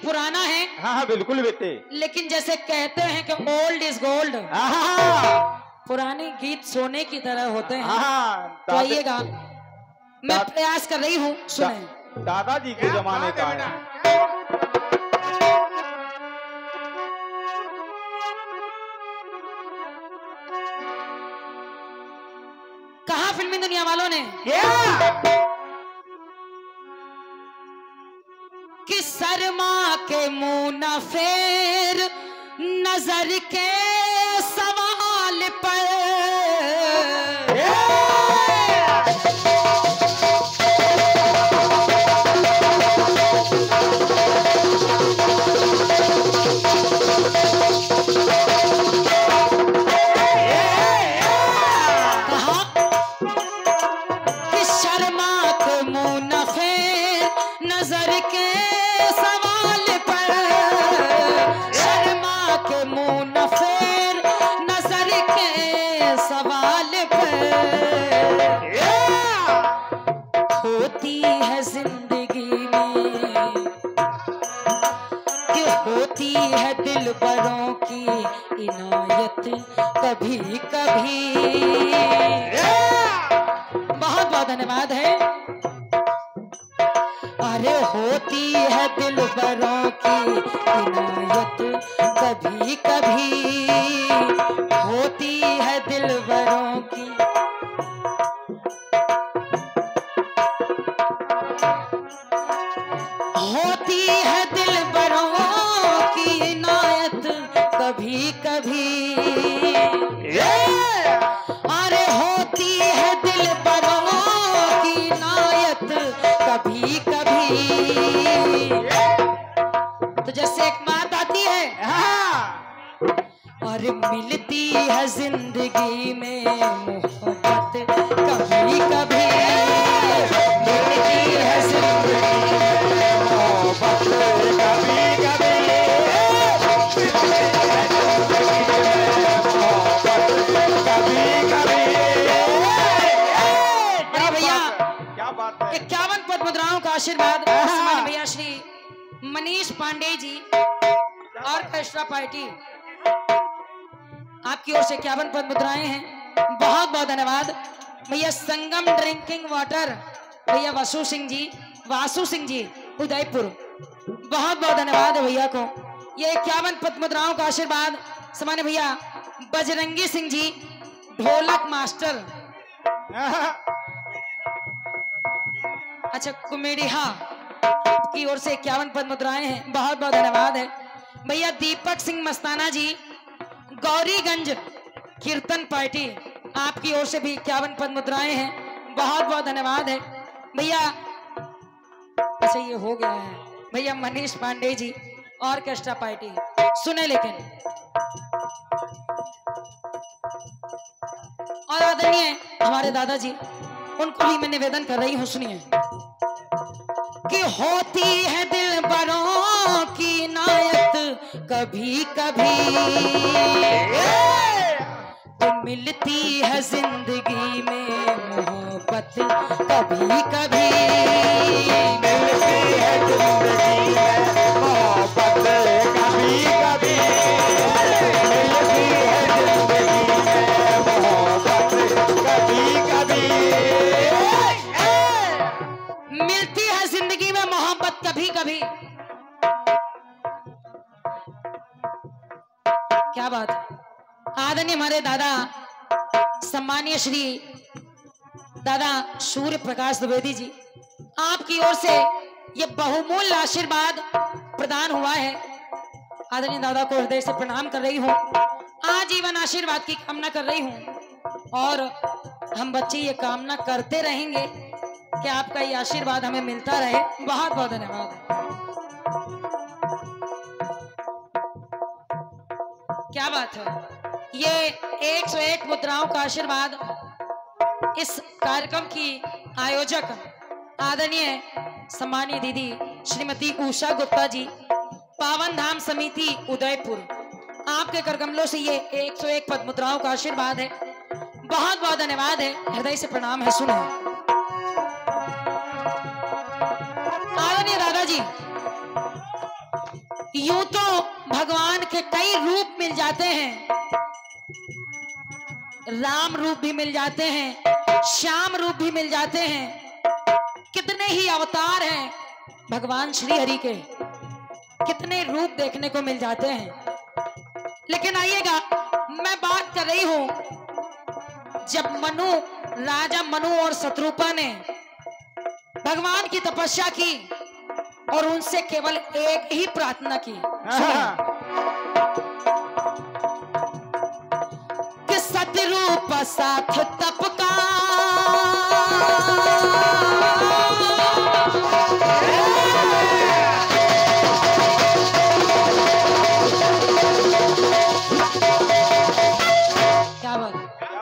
पुराना है। हाँ हाँ बिल्कुल बेटे। लेकिन जैसे कहते हैं कि ओल्ड इज गोल्ड, पुराने गीत सोने की तरह होते हैं। तो आइएगा, मैं प्रयास कर रही हूँ, सुने। दादाजी के जमाने का है। कहा फिल्मी दुनिया वालों ने कि शर्मा के मुंह न फेर नजर के सवाल पर। होती है जिंदगी में कि होती है दिलबरों की इनायत कभी कभी। बहुत बहुत धन्यवाद है। अरे होती है दिलबरों की इनायत कभी कभी, होती है दिलबरों की। होती है दिलबरों की इनायत कभी कभी। अरे होती है दिलबरों की इनायत कभी कभी। तो जैसे एक बात आती है, और मिलती है जिंदगी में मोहब्बत कभी कभी। मिलती है जिंदगी में मोहब्बत कभी कभी। भैया क्या बात है। 51 पद मुद्राओं का आशीर्वाद सम्मानित भैया श्री मनीष पांडे जी ऑर्केस्ट्रा पार्टी, आपकी ओर से 51 पद मुद्राएं हैं। बहुत बहुत धन्यवाद भैया। संगम ड्रिंकिंग वाटर भैया वासु सिंह जी उदयपुर, बहुत बहुत धन्यवाद है भैया को। ये 51 पद मुद्राओं का आशीर्वाद सम्मानित भैया बजरंगी सिंह जी ढोलक मास्टर, अच्छा कुमेडिया की ओर से 51 पद मुद्राएं हैं। बहुत बहुत धन्यवाद है भैया। दीपक सिंह मस्ताना जी गौरीगंज कीर्तन पार्टी, आपकी ओर से भी 51 पद मुद्राएं हैं। बहुत बहुत धन्यवाद है भैया। अच्छा ये हो गया है भैया मनीष पांडे जी ऑर्केस्ट्रा पार्टी, सुने लेकिन। और आदरणीय हमारे दादाजी, उनको भी मैं निवेदन कर रही हूँ, सुनिए। कि होती है दिलबरों की इनायत कभी कभी। तो मिलती है जिंदगी में मोहब्बत कभी कभी। मिलती है जिंदगी में मोहब्बत कभी कभी। मिलती है जिंदगी में मोहब्बत कभी कभी। मिलती है जिंदगी में मोहब्बत कभी कभी। क्या बात है। आदरणीय हमारे दादा सम्मानीय श्री दादा सूर्य प्रकाश द्विवेदी जी, आपकी ओर से ये बहुमूल्य आशीर्वाद प्रदान हुआ है। आदरणीय दादा को हृदय से प्रणाम कर रही हूँ, आजीवन आशीर्वाद की कामना कर रही हूँ। और हम बच्चे ये कामना करते रहेंगे कि आपका ये आशीर्वाद हमें मिलता रहे। बहुत बहुत धन्यवाद। क्या बात है। ये 101 मुद्राओं का आशीर्वाद इस कार्यक्रम की आयोजक आदरणीय सम्मानीय दीदी श्रीमती उषा गुप्ता जी, पावन धाम समिति उदयपुर, आपके करकमलों से ये 101 पद मुद्राओं का आशीर्वाद है। बहुत बहुत धन्यवाद है, हृदय से प्रणाम है। सुनो आदरणीय दादाजी, यूं तो भगवान के कई रूप मिल जाते हैं, राम रूप भी मिल जाते हैं, श्याम रूप भी मिल जाते हैं, कितने ही अवतार हैं भगवान श्री हरि के, कितने रूप देखने को मिल जाते हैं। लेकिन आइएगा, मैं बात कर रही हूं जब राजा मनु और शत्रुपा ने भगवान की तपस्या की और उनसे केवल एक ही प्रार्थना की कि सतरूप साथ तप का क्या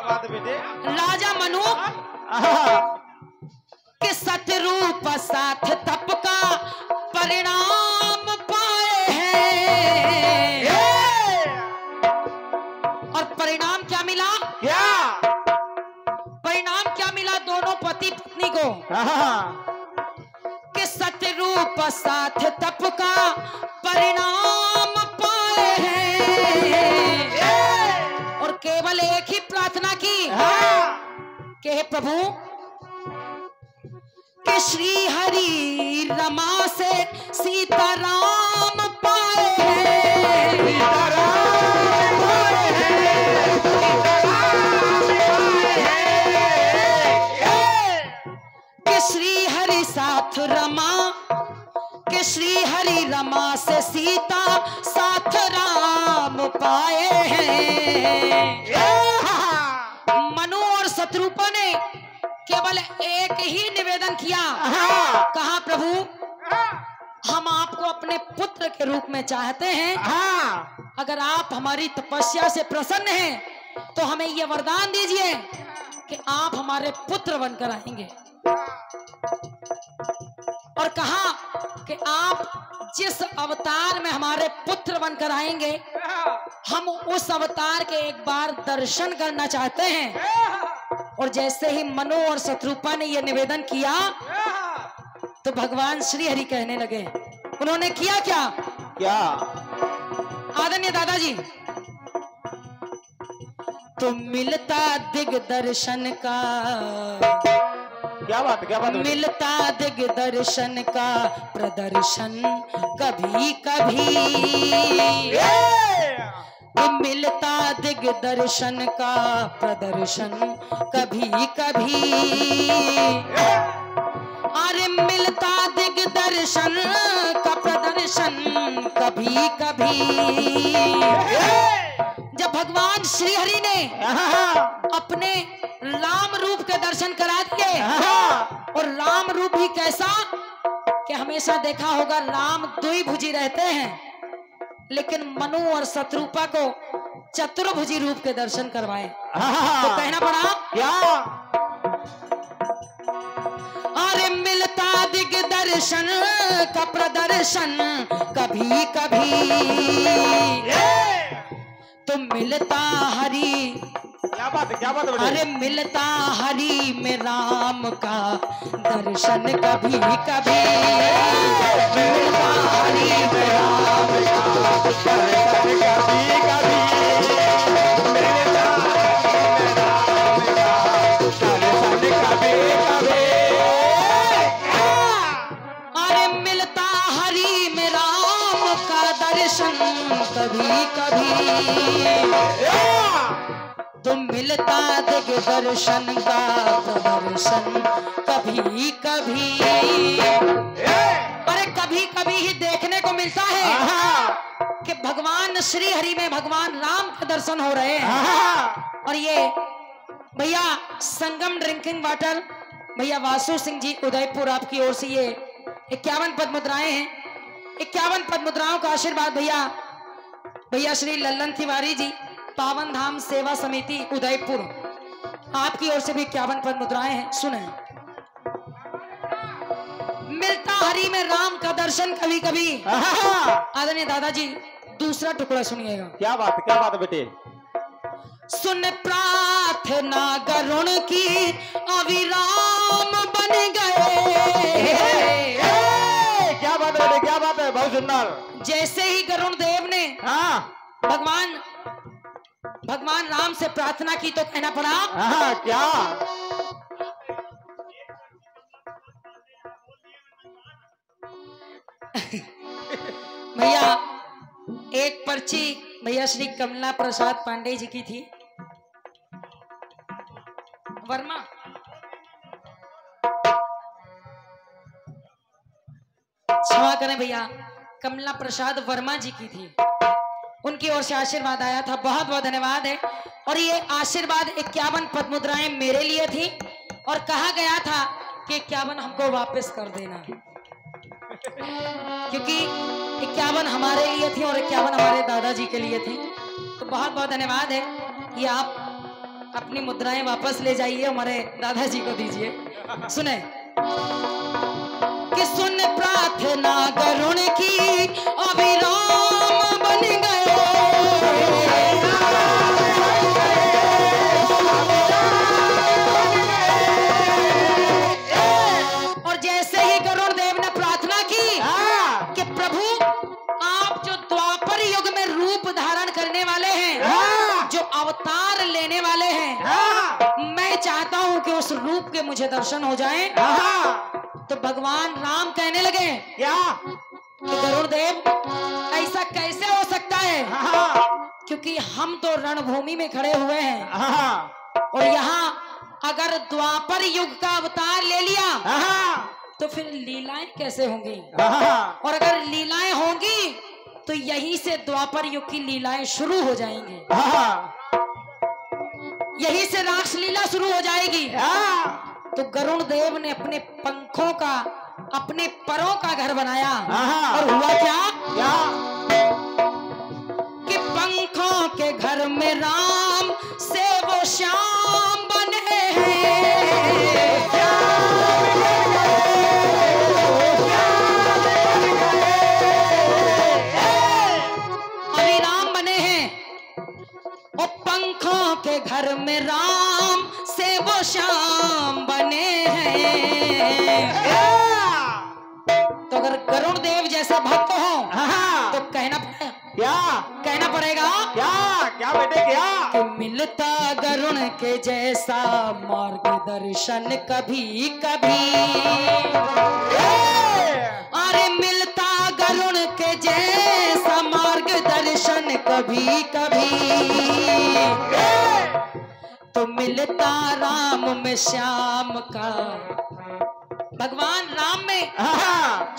बात बेटे? राजा मनु के सतरूप साथ तप का परिणाम पाए हैं। और परिणाम क्या मिला? क्या परिणाम क्या मिला दोनों पति पत्नी को? कि सतरूप साथ तप का परिणाम पाए हैं। और केवल एक ही प्रार्थना की कि हे प्रभु, कि श्री हरि रमा से सीताराम पाए हैं। कि श्री हरि साथ रमा, कि श्री हरि रमा से सीता साथ राम पाए हैं। मनु और शत्रुपा ने केवल एक ही निवेदन किया, कहा प्रभु हम आपको अपने पुत्र के रूप में चाहते हैं, अगर आप हमारी तपस्या से प्रसन्न हैं तो हमें यह वरदान दीजिए कि आप हमारे पुत्र बनकर आएंगे। और कहा कि आप जिस अवतार में हमारे पुत्र बनकर आएंगे, हम उस अवतार के एक बार दर्शन करना चाहते हैं। और जैसे ही मनु और शत्रुपा ने यह निवेदन किया तो भगवान श्री हरि कहने लगे, उन्होंने किया क्या? क्या? आदरणीय दादाजी, तो मिलता दिग्दर्शन का, क्या बात? क्या बात? मिलता दिग्दर्शन का प्रदर्शन कभी कभी, मिलता दिग्दर्शन का प्रदर्शन कभी कभी। अरे मिलता दिग्दर्शन का प्रदर्शन कभी कभी। जब भगवान श्री हरि ने अपने राम रूप के दर्शन करा दिए, और राम रूप भी कैसा कि हमेशा देखा होगा राम द्विभुजी रहते हैं, लेकिन मनु और शत्रुपा को चतुर्भुजी रूप के दर्शन करवाए तो कहना पड़ा क्या? अरे मिलता दिग्दर्शन का प्रदर्शन कभी कभी, तो मिलता हरि, क्या बात? क्या बात? अरे मिलता हरि में राम का दर्शन कभी कभी, मिलता हरि में राम का कभी कभी मिलता राम का दर्शन कभी कभी। अरे मिलता हरि में राम का दर्शन कभी कभी, तो मिलता दिग्दर्शन का प्रदर्शन कभी कभी। अरे कभी कभी ही देखने को मिलता है कि भगवान श्री हरि में भगवान राम का दर्शन हो रहे हैं। और ये भैया संगम ड्रिंकिंग वाटर भैया वासु सिंह जी उदयपुर, आपकी ओर से ये 51 पद मुद्राएं हैं। 51 पद मुद्राओं का आशीर्वाद भैया श्री लल्लन तिवारी जी, पावन धाम सेवा समिति उदयपुर, आपकी ओर से भी 51 पद मुद्राएं हैं। सुने, मिलता हरि में राम का दर्शन कभी कभी। आदरणीय दादाजी दूसरा टुकड़ा सुनिएगा। क्या बात? क्या बात बेटे? सुन प्रार्थना गरुण की अविराम बन गए। क्या बात बेटे? क्या बात है? बहुत सुंदर। जैसे ही गरुड़ देव ने हाँ भगवान राम से प्रार्थना की तो कहना पड़ा हाँ क्या? भैया एक पर्ची भैया श्री कमला प्रसाद पांडे जी की थी। वर्मा क्षमा करें भैया, कमला प्रसाद वर्मा जी की थी, उनकी ओर से आशीर्वाद आया था। बहुत बहुत धन्यवाद है। और ये आशीर्वाद 51 पद मुद्राएं मेरे लिए थी और कहा गया था कि 51 हमको वापस कर देना, क्योंकि 51 हमारे लिए थी और 51 हमारे दादाजी के लिए थी। तो बहुत बहुत धन्यवाद है। ये आप अपनी मुद्राएं वापस ले जाइए, हमारे दादाजी को दीजिए। सुने कि सुन प्रार्थना गरुड़ की अविराम बन गए, और जैसे ही गरुड़ देव ने प्रार्थना की कि प्रभु आप जो द्वापर युग में रूप धारण करने वाले हैं, जो अवतार लेने वाले हैं, मैं चाहता हूं कि उस रूप के मुझे दर्शन हो जाएं। तो भगवान राम कहने लगे क्या? कि गरुड़ देव ऐसा कैसे हो सकता है, क्योंकि हम तो रणभूमि में खड़े हुए हैं और यहाँ अगर द्वापर युग का अवतार ले लिया तो फिर लीलाएं कैसे होंगी, और अगर लीलाएं होंगी तो यहीं से द्वापर युग की लीलाएं शुरू हो जाएंगी, यहीं से रास लीला शुरू हो जाएगी। तो गरुड़ देव ने अपने पंखों का, अपने परों का घर बनाया और हुआ क्या कि पंखों के घर में राम से वो श्याम बने हैं, अविराम बने हैं। और पंखों के घर में राम से वो श्याम बने हैं। तो अगर गरुड़ देव जैसे भक्त हो तो कहना पड़ेगा कहना पड़ेगा क्या बेटे क्या? कि मिलता गरुड़ के जैसा मार्गदर्शन कभी कभी, अरे मिलता गरुड़ के जैसा मार्गदर्शन कभी कभी, तो मिलता राम में श्याम का, भगवान राम में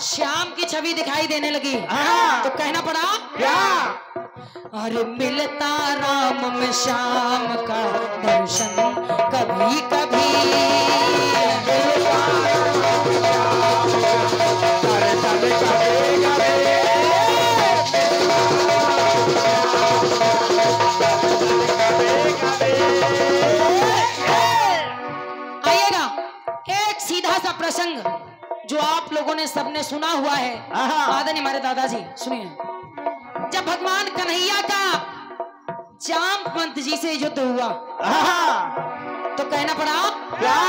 श्याम की छवि दिखाई देने लगी। तो कहना पड़ा क्या? अरे मिलता राम में श्याम का दर्शन कभी कभी, आइएगा एक सीधा सा प्रसंग जो आप लोगों ने सबने सुना हुआ है। आदरणीय हमारे दादाजी सुनिए, जब भगवान कन्हैया का जामवंत जी से युद्ध हुआ तो कहना पड़ा क्या?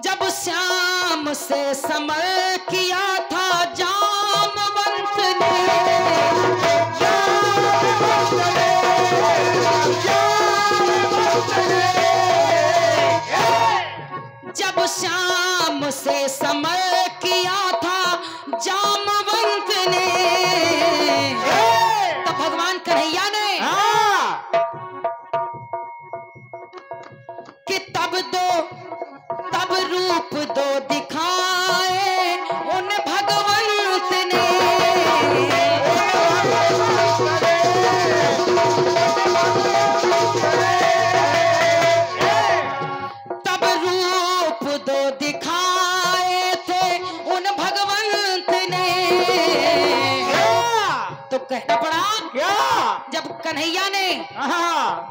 जब श्याम से समर किया था जामवंत ने, जब श्याम से समर किया था जामवंत ने, तब भगवान कन्हैया ने कि तब रूप दो दिखाए उन भगवंत ने, तब रूप दो दिखाए थे उन भगवंत ने। तो कहना पड़ा क्या? जब कन्हैया ने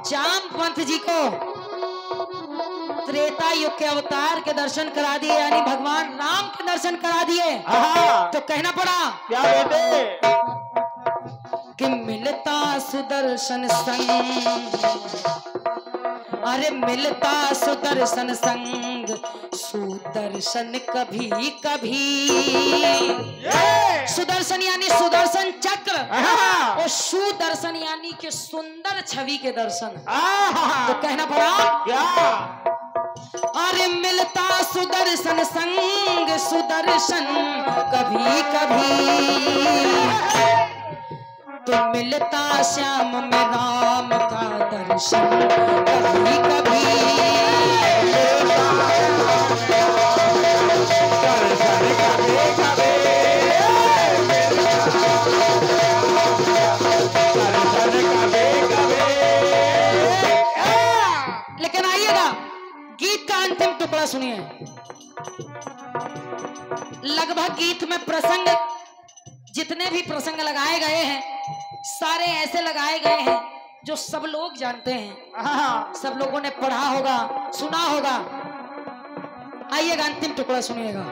जामवंत जी को त्रेता युग के अवतार के दर्शन करा दिए, यानी भगवान राम के दर्शन करा दिए, तो कहना पड़ा क्या बेटे? कि मिलता सुदर्शन संग, अरे मिलता सुदर्शन संग सूत दर्शन कभी कभी। सुदर्शन यानी सुदर्शन चक्र और सुदर्शन यानी कि सुंदर छवि के दर्शन। तो कहना पड़ा क्या? अरे मिलता सुदर्शन संग सुदर्शन कभी कभी, तो मिलता श्याम में राम का दर्शन कभी कभी। लेकिन आइएगा गीत का अंतिम टुकड़ा सुनिए। लगभग गीत में प्रसंग, जितने भी प्रसंग लगाए गए हैं सारे ऐसे लगाए गए हैं जो सब लोग जानते हैं, सब लोगों ने पढ़ा होगा, सुना होगा। आइएगा अंतिम टुकड़ा सुनिएगा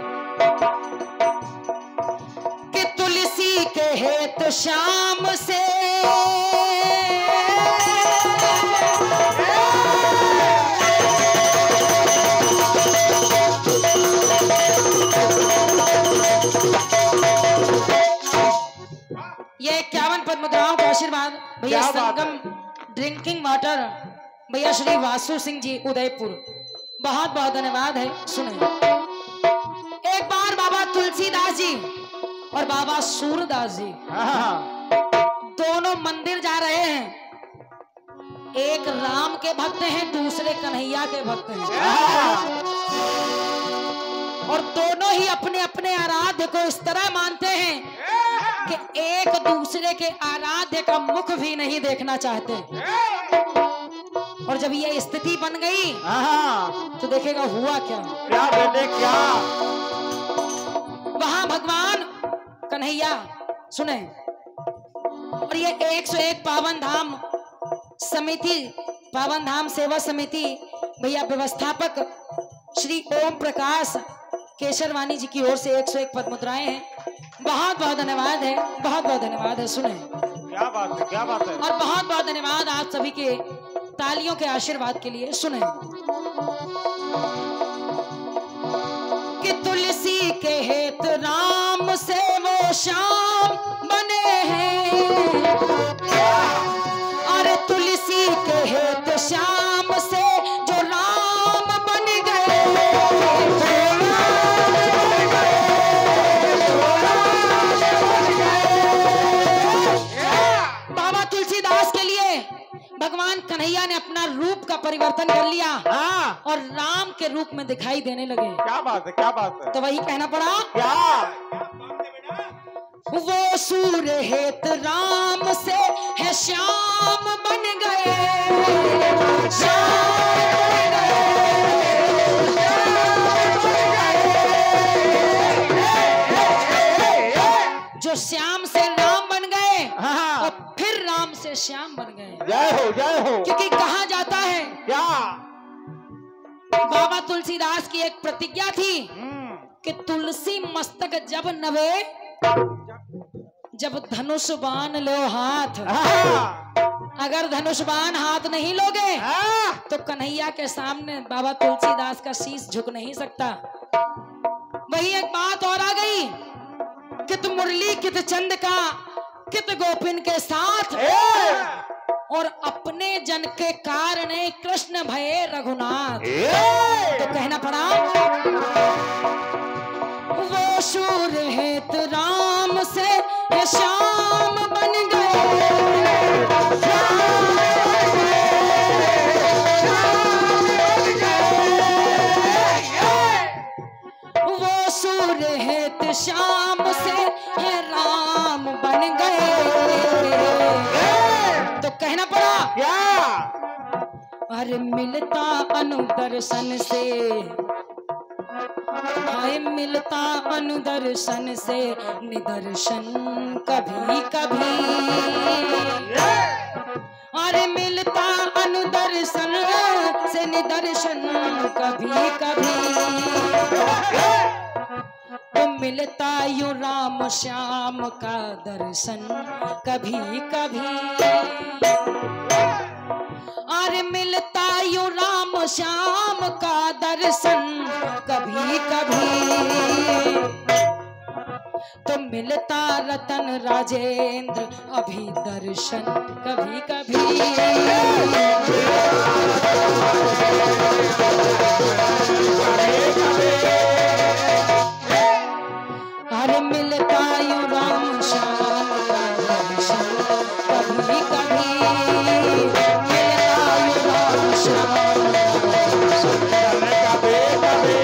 कि तुलसी के हेत श्याम से ये 51 पद मुद्राओं का आशीर्वाद भैया संगम ड्रिंकिंग वाटर भैया श्री वासु सिंह जी उदयपुर, बहुत बहुत धन्यवाद है। सुने, एक बार बाबा तुलसीदास जी और बाबा सूरदास जी दोनों मंदिर जा रहे हैं। एक राम के भक्त हैं, दूसरे कन्हैया के भक्त हैं, और दोनों ही अपने अपने आराध्य को इस तरह मानते हैं कि एक दूसरे के आराध्य का मुख भी नहीं देखना चाहते। और जब ये स्थिति बन गई तो देखेगा हुआ क्या। क्या बेटे क्या? वहां भगवान कन्हैया सुने, और ये 101 पावन धाम समिति, पावन धाम सेवा समिति भैया व्यवस्थापक श्री ओम प्रकाश केशरवानी जी की ओर से 101 पद मुद्राएं हैं। बहुत बहुत धन्यवाद है, बहुत बहुत धन्यवाद है। सुने, क्या बात है, क्या बात है। और बहुत बहुत धन्यवाद आप सभी के तालियों के आशीर्वाद के लिए। सुने कि तुलसी के हेत राम से वो श्याम बने हैं, और तुलसी के हेत श्याम से जो राम बन गए। बाबा तुलसीदास के लिए भगवान कन्हैया ने अपना रूप का परिवर्तन कर लिया और राम के रूप में दिखाई देने लगे। क्या बात है, क्या बात है। तो वही कहना पड़ा क्या? वो सूर्य हेत राम से है श्याम बन गए, श्याम बन गए। जो श्याम से राम बन गए और फिर राम से श्याम बन गए। जय हो, जय हो। क्योंकि कहा जाता है क्या? बाबा तुलसीदास की एक प्रतिज्ञा थी कि तुलसी मस्तक जब नवे, जब धनुष बाण लो हाथ। अगर धनुष बाण हाथ नहीं लोगे तो कन्हैया के सामने बाबा तुलसीदास का शीश झुक नहीं सकता। वही एक बात और आ गई, कित मुरली कित चंद का कित गोपिन के साथ, और अपने जन के कारण कृष्ण भये रघुनाथ। तो कहना पड़ा वो सूर्य हेत राम से श्याम बन गए, वो सूर्य हेत श्याम से है राम बन गए। तो कहना पड़ा क्या? अरे मिलता अनुदर्शन से, हाय मिलता अनुदर्शन से निदर्शन कभी कभी। अरे मिलता अनुदर्शन से निदर्शन कभी कभी, तो मिलता यू राम श्याम का दर्शन कभी कभी। आर मिलता यू राम श्याम का दर्शन कभी कभी, तो मिलता रतन राजेंद्र अभी दर्शन कभी कभी। अरे मिलता यू राम श्याम का दर्शन कभी कभी, मिलता यू राम श्याम का दर्शन कभी कभी।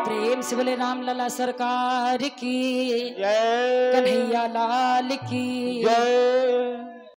प्रेम से बोले राम लला सरकार की, जय कन्हैया लाल की जय।